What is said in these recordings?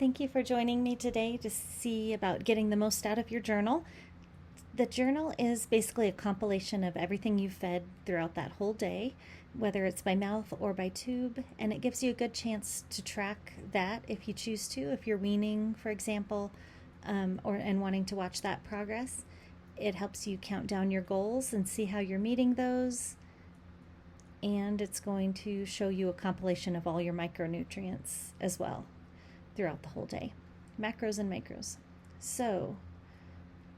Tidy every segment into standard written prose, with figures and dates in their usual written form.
Thank you for joining me today to see about getting the most out of your journal. The journal is basically a compilation of everything you fed throughout that whole day, whether it's by mouth or by tube, and it gives you a good chance to track that if you choose to, if you're weaning, for example, and wanting to watch that progress. It helps you count down your goals and see how you're meeting those, and it's going to show you a compilation of all your micronutrients as well throughout the whole day, macros and micros. So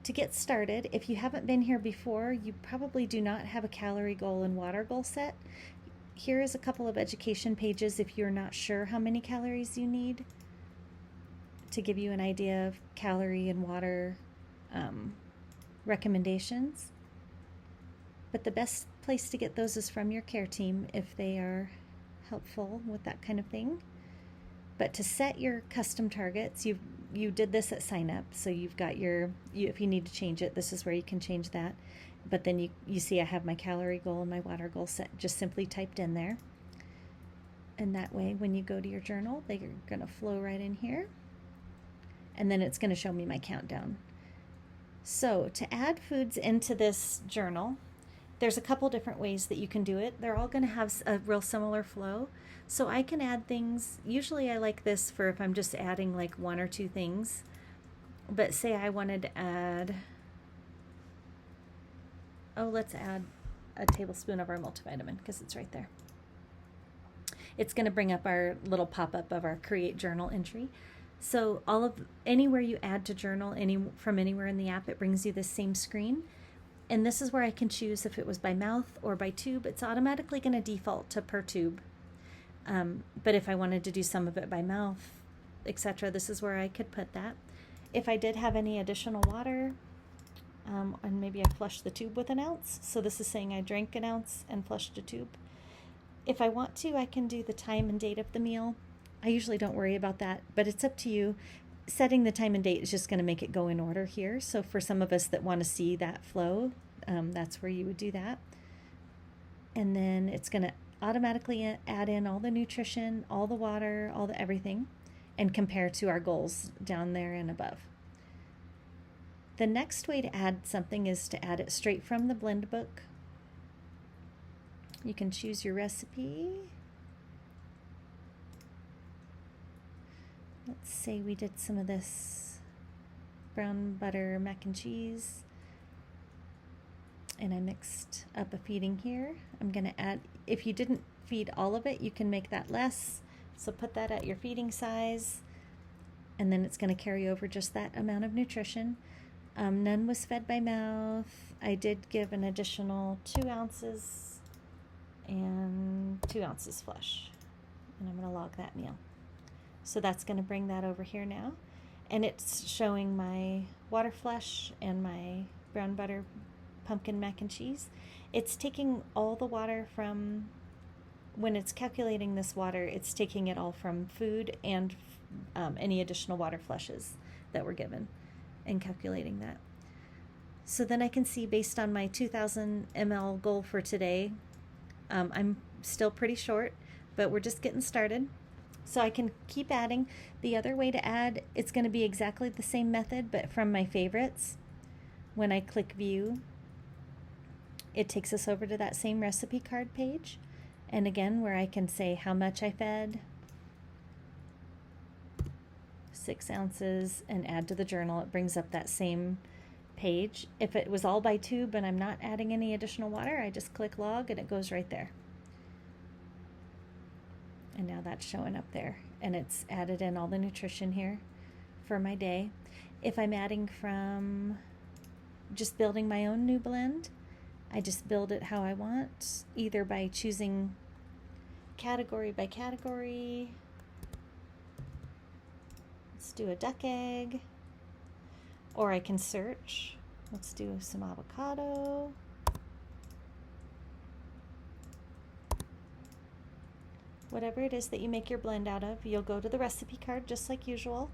to get started, if you haven't been here before, you probably do not have a calorie goal and water goal set. Here is a couple of education pages if you're not sure how many calories you need, to give you an idea of calorie and water recommendations. But the best place to get those is from your care team if they are helpful with that kind of thing. But to set your custom targets, you did this at sign up, so you've got if you need to change it, this is where you can change that. But then you see I have my calorie goal and my water goal set just simply typed in there. And that way, when you go to your journal, they're going to flow right in here. And then it's going to show me my countdown. So to add foods into this journal, there's a couple different ways that you can do it. They're all going to have a real similar flow. So I can add things. Usually I like this for if I'm just adding like one or two things. But say I wanted to add, let's add a tablespoon of our multivitamin because it's right there. It's going to bring up our little pop-up of our create journal entry. So anywhere you add to journal, from anywhere in the app, it brings you this same screen. And this is where I can choose if it was by mouth or by tube. It's automatically going to default to per tube. But if I wanted to do some of it by mouth, etc., this is where I could put that. If I did have any additional water, and maybe I flushed the tube with an ounce. So this is saying I drank an ounce and flushed a tube. If I want to, I can do the time and date of the meal. I usually don't worry about that, but it's up to you. Setting the time and date is just going to make it go in order here. So for some of us that want to see that flow, that's where you would do that. And then it's going to automatically add in all the nutrition, all the water, all the everything, and compare to our goals down there and above. The next way to add something is to add it straight from the blend book. You can choose your recipe. Let's say we did some of this brown butter mac and cheese, and I mixed up a feeding here. I'm going to add, if you didn't feed all of it, you can make that less. So put that at your feeding size, and then it's going to carry over just that amount of nutrition. None was fed by mouth. I did give an additional 2 ounces and 2 ounces flush, and I'm going to log that meal. So that's going to bring that over here now. And it's showing my water flush and my brown butter pumpkin mac and cheese. It's taking all the water from, when it's calculating this water, it's taking it all from food and any additional water flushes that were given and calculating that. So then I can see based on my 2,000 ml goal for today, I'm still pretty short, but we're just getting started. So I can keep adding. The other way to add, it's going to be exactly the same method, but from my favorites. When I click view, it takes us over to that same recipe card page. And again, where I can say how much I fed, 6 ounces, and add to the journal. It brings up that same page. If it was all by tube and I'm not adding any additional water, I just click log and it goes right there. And now that's showing up there, and it's added in all the nutrition here for my day. If I'm adding from just building my own new blend, I just build it how I want, either by choosing category by category. Let's do a duck egg, or I can search. Let's do some avocado. Whatever it is that you make your blend out of, you'll go to the recipe card just like usual.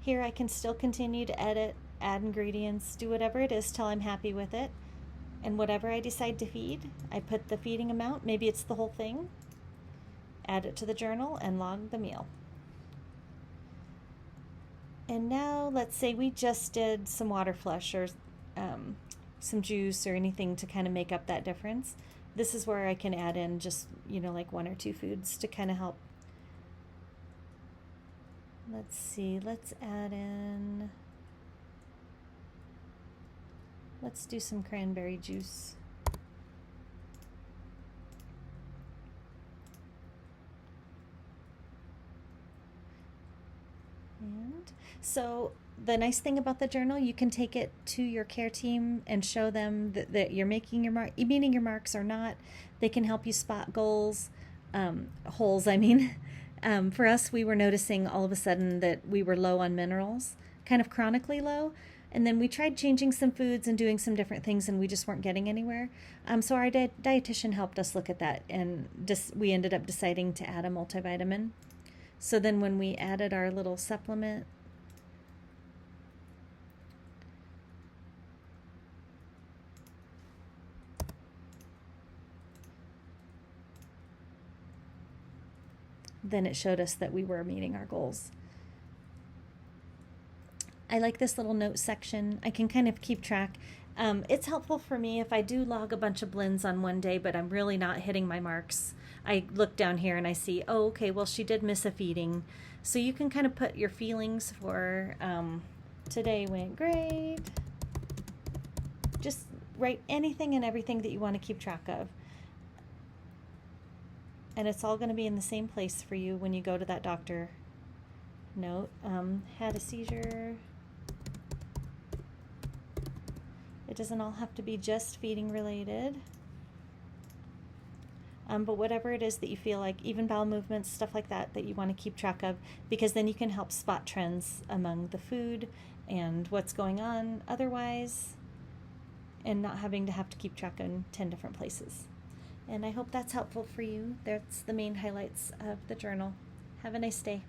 Here I can still continue to edit, add ingredients, do whatever it is till I'm happy with it. And whatever I decide to feed, I put the feeding amount, maybe it's the whole thing, add it to the journal, and log the meal. And now let's say we just did some water flush or some juice or anything to kind of make up that difference. This is where I can add in just, like 1 or 2 foods to kind of help. Let's see, let's do some cranberry juice. And so the nice thing about the journal, you can take it to your care team and show them that you're meeting your marks or not. They can help you spot holes. I mean, for us, we were noticing all of a sudden that we were low on minerals, kind of chronically low. And then we tried changing some foods and doing some different things, and we just weren't getting anywhere. So our dietitian helped us look at that, and we ended up deciding to add a multivitamin. So then when we added our little supplement, then it showed us that we were meeting our goals. I like this little note section. I can kind of keep track. It's helpful for me if I do log a bunch of blends on one day, but I'm really not hitting my marks. I look down here and I see, oh, okay, well, she did miss a feeding. So you can kind of put your feelings for today went great. Just write anything and everything that you want to keep track of. And it's all going to be in the same place for you when you go to that doctor. Note, had a seizure. It doesn't all have to be just feeding related. But whatever it is that you feel like, even bowel movements, stuff like that you want to keep track of, because then you can help spot trends among the food and what's going on otherwise, and not having to have to keep track in 10 different places. And I hope that's helpful for you. That's the main highlights of the journal. Have a nice day.